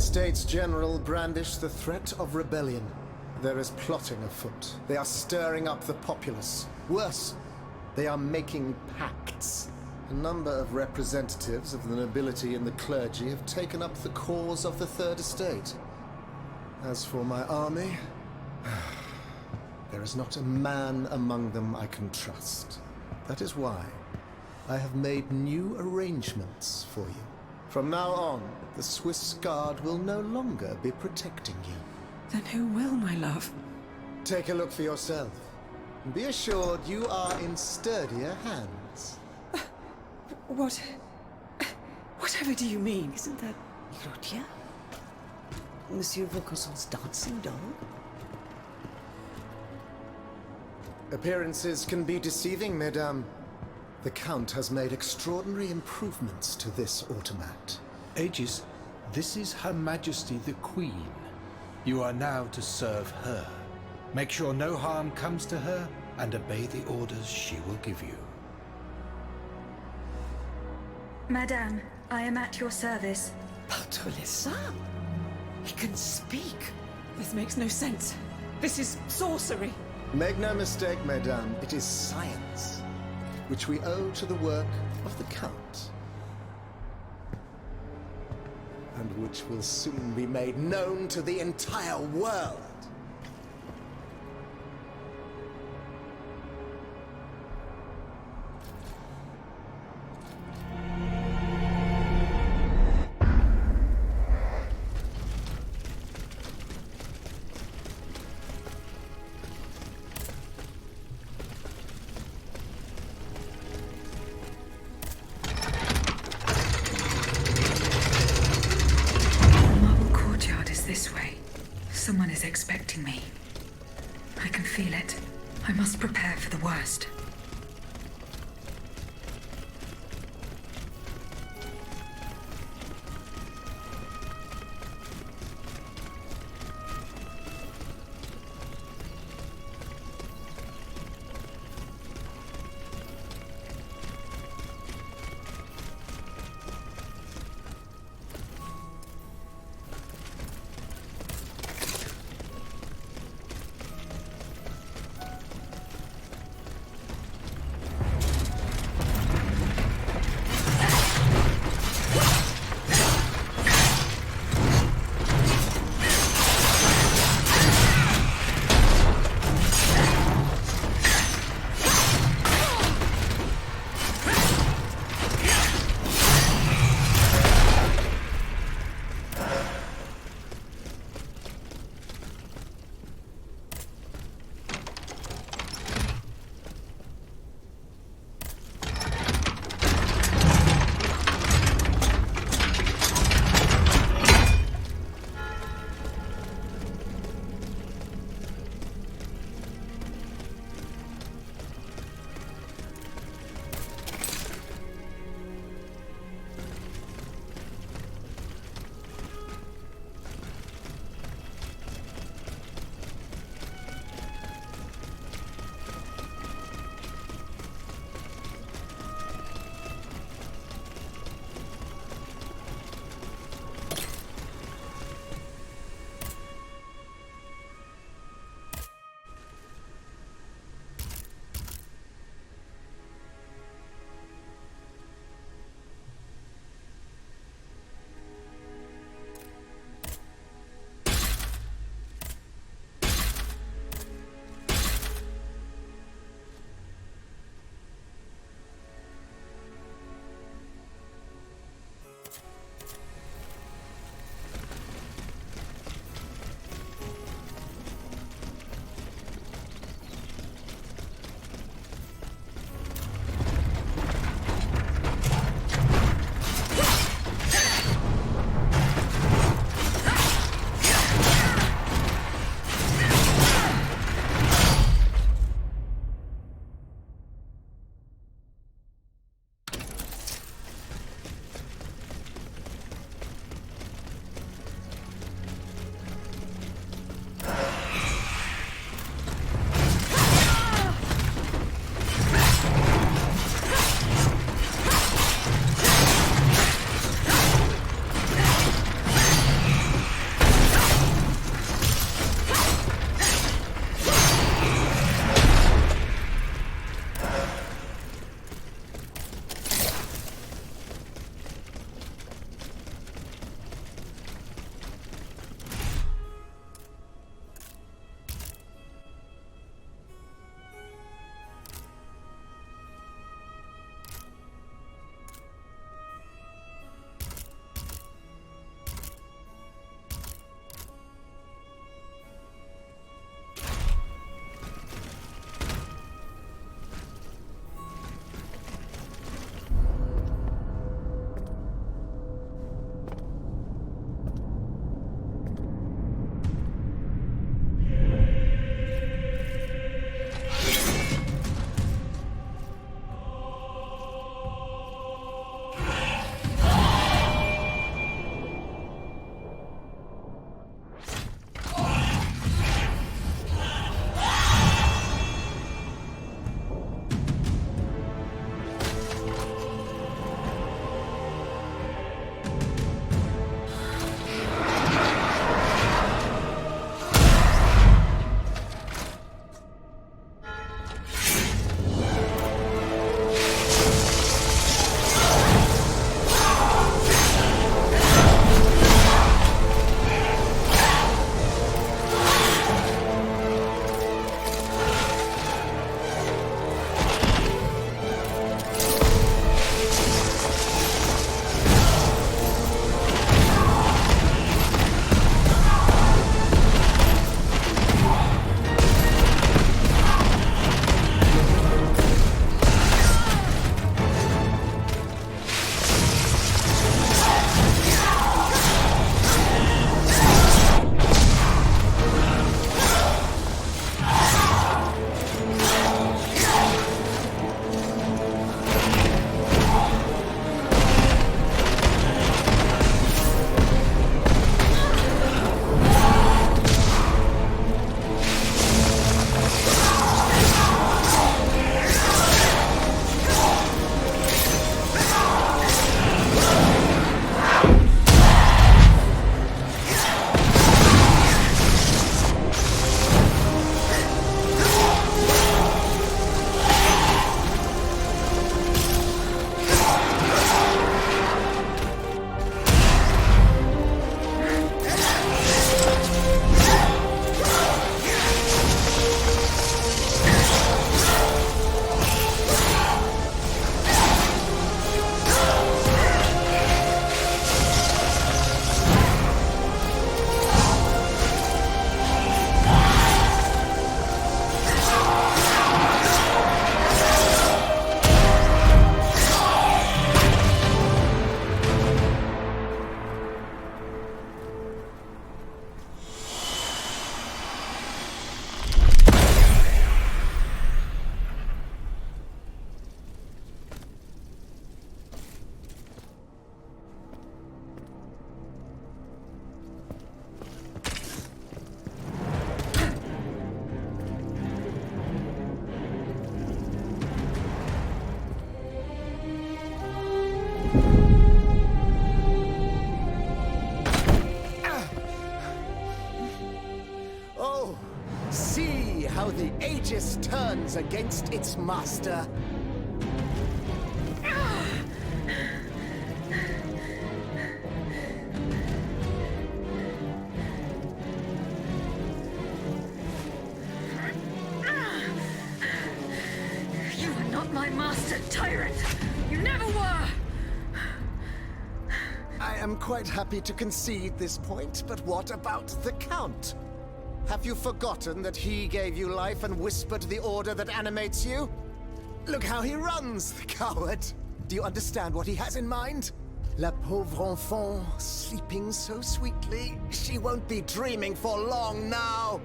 Estates General brandish the threat of rebellion. There is plotting afoot. They are stirring up the populace. Worse, they are making pacts. A number of representatives of the nobility and the clergy have taken up the cause of the Third Estate. As for my army, there is not a man among them I can trust. That is why I have made new arrangements for you. From now on, the Swiss Guard will no longer be protecting you. Then who will, my love? Take a look for yourself. And be assured you are in sturdier hands. Whatever do you mean? Isn't that Claudia? Monsieur Vaucanson's dancing dog? Appearances can be deceiving, mesdames. The Count has made extraordinary improvements to this automat. Aegis, this is Her Majesty the Queen. You are now to serve her. Make sure no harm comes to her and obey the orders she will give you. Madame, I am at your service. Bartolessa? He can speak. This makes no sense. This is sorcery. Make no mistake, mesdames, it is science, which we owe to the work of the Count, and which will soon be made known to the entire world. This way. Someone is expecting me. I can feel it. I must prepare for the worst. turns against its master. You are not my master, tyrant! You never were! I am quite happy to concede this point, but what about the Count? Have you forgotten that he gave you life and whispered the order that animates you? Look how he runs, the coward! Do you understand what he has in mind? La pauvre enfant, sleeping so sweetly, she won't be dreaming for long now!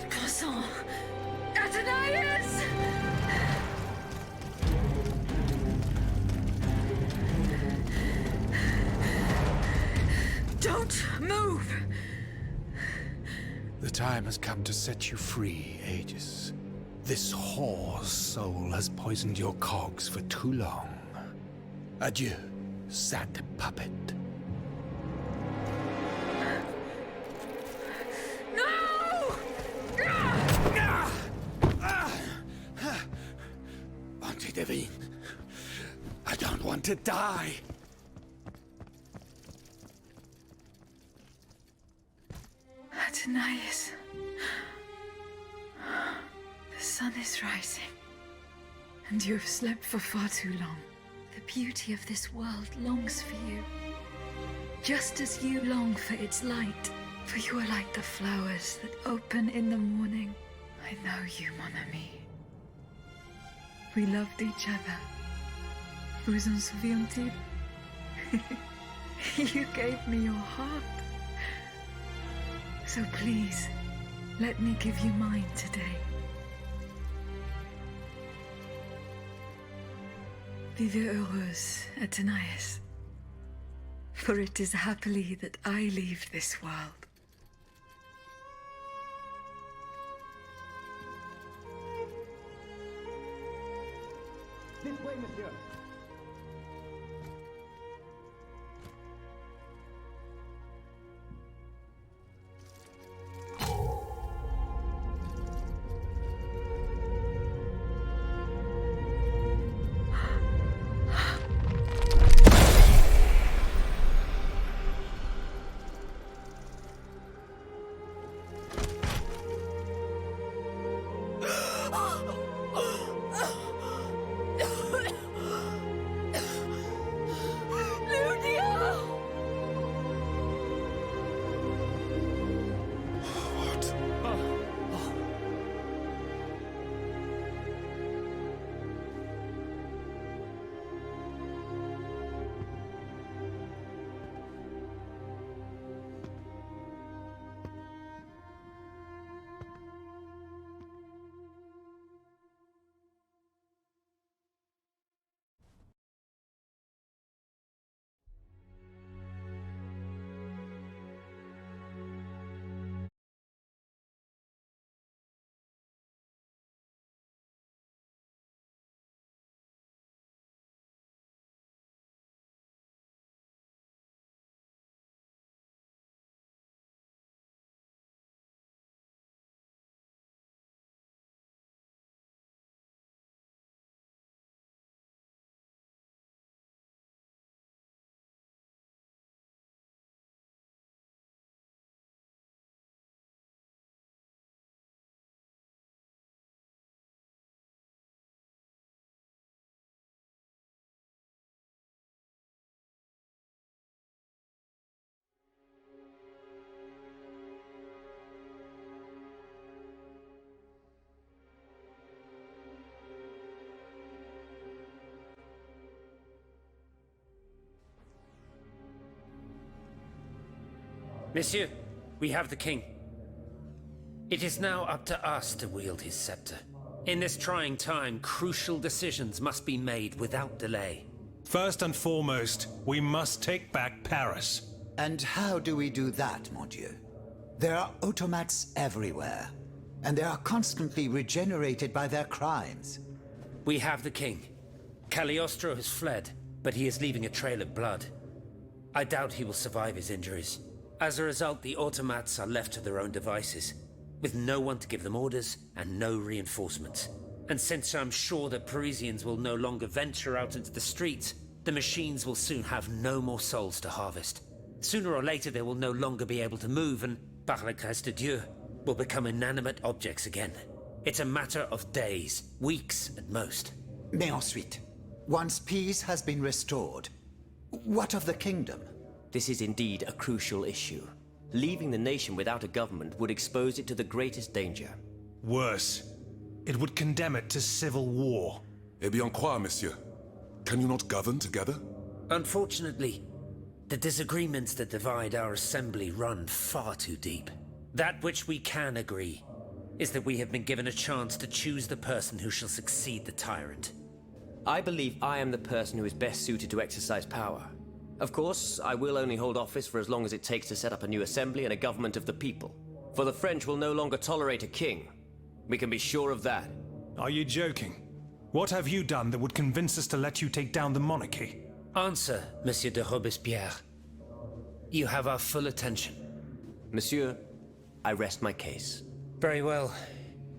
Croissant! Athenais! Don't move! The time has come to set you free, Aegis. This whore's soul has poisoned your cogs for too long. Adieu, sad puppet. No! Auntie Devine, I don't want to die. Athenais. The sun is rising, and you have slept for far too long. The beauty of this world longs for you, just as you long for its light. For you are like the flowers that open in the morning. I know you, mon ami. We loved each other. Vous en souviens-t-il? You gave me your heart. So please, let me give you mine today. Vivez heureuse, Athenais. For it is happily that I leave this world. This way, monsieur. Monsieur, we have the king. It is now up to us to wield his scepter. In this trying time, crucial decisions must be made without delay. First and foremost, we must take back Paris. And how do we do that, mon Dieu? There are automats everywhere, and they are constantly regenerated by their crimes. We have the king. Cagliostro has fled, but he is leaving a trail of blood. I doubt he will survive his injuries. As a result, the automats are left to their own devices. with no one to give them orders and no reinforcements. And since I'm sure that Parisians will no longer venture out into the streets, the machines will soon have no more souls to harvest. Sooner or later they will no longer be able to move and, par la grâce de Dieu, will become inanimate objects again. It's a matter of days, weeks at most. Mais ensuite, once peace has been restored, what of the kingdom? This is indeed a crucial issue. Leaving the nation without a government would expose it to the greatest danger. Worse, it would condemn it to civil war. Eh bien quoi, monsieur? Can you not govern together? Unfortunately, the disagreements that divide our assembly run far too deep. That which we can agree is that we have been given a chance to choose the person who shall succeed the tyrant. I believe I am the person who is best suited to exercise power. Of course, I will only hold office for as long as it takes to set up a new assembly and a government of the people. For the French will no longer tolerate a king. We can be sure of that. Are you joking? What have you done that would convince us to let you take down the monarchy? Answer, Monsieur de Robespierre. You have our full attention. Monsieur, I rest my case. Very well.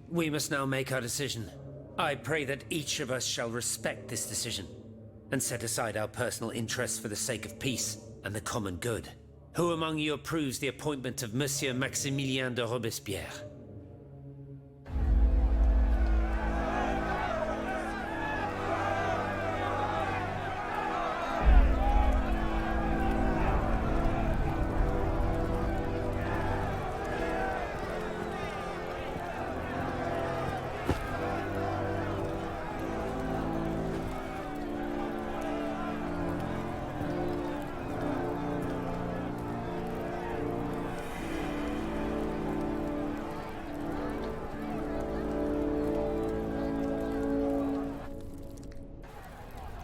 We must now make our decision. I pray that each of us shall respect this decision and set aside our personal interests for the sake of peace and the common good. Who among you approves the appointment of Monsieur Maximilien de Robespierre?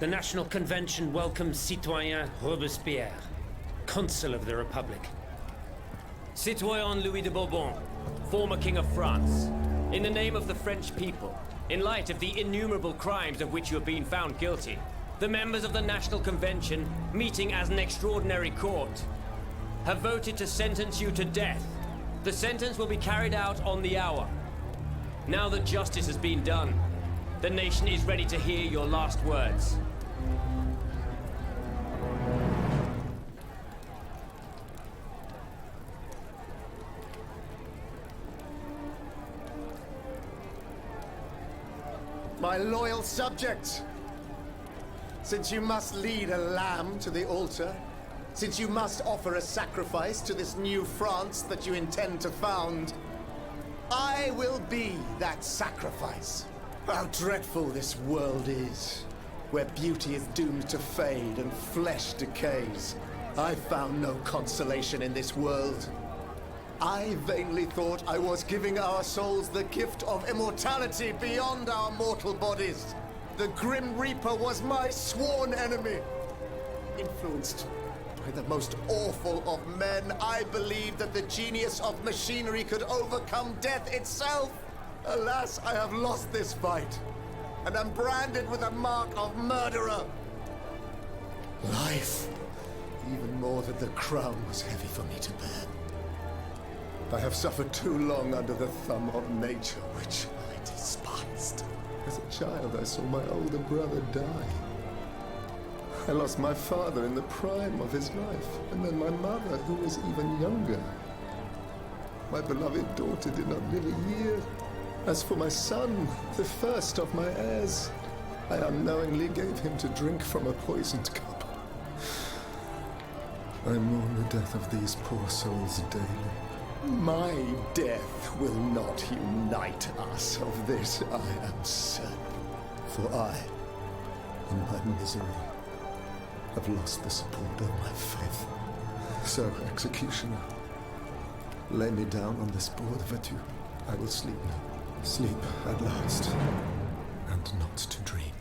The National Convention welcomes Citoyen Robespierre, Consul of the Republic. Citoyen Louis de Bourbon, former King of France, in the name of the French people, in light of the innumerable crimes of which you have been found guilty, the members of the National Convention, meeting as an extraordinary court, have voted to sentence you to death. The sentence will be carried out on the hour. Now that justice has been done, the nation is ready to hear your last words. My loyal subjects, since you must lead a lamb to the altar, since you must offer a sacrifice to this new France that you intend to found, I will be that sacrifice. How dreadful this world is, where beauty is doomed to fade and flesh decays. I found no consolation in this world. I vainly thought I was giving our souls the gift of immortality beyond our mortal bodies. The Grim Reaper was my sworn enemy. Influenced by the most awful of men, I believed that the genius of machinery could overcome death itself. Alas, I have lost this fight, and am branded with the mark of murderer. Life, even more than the crown, was heavy for me to bear. I have suffered too long under the thumb of nature, which I despised. As a child, I saw my older brother die. I lost my father in the prime of his life, and then my mother, who was even younger. My beloved daughter did not live a year. As for my son, the first of my heirs, I unknowingly gave him to drink from a poisoned cup. I mourn the death of these poor souls daily. My death will not unite us, of this I am certain. For I, in my misery, have lost the support of my faith. So, executioner, lay me down on this board of adieu. I will sleep now. Sleep at last, and not to dream.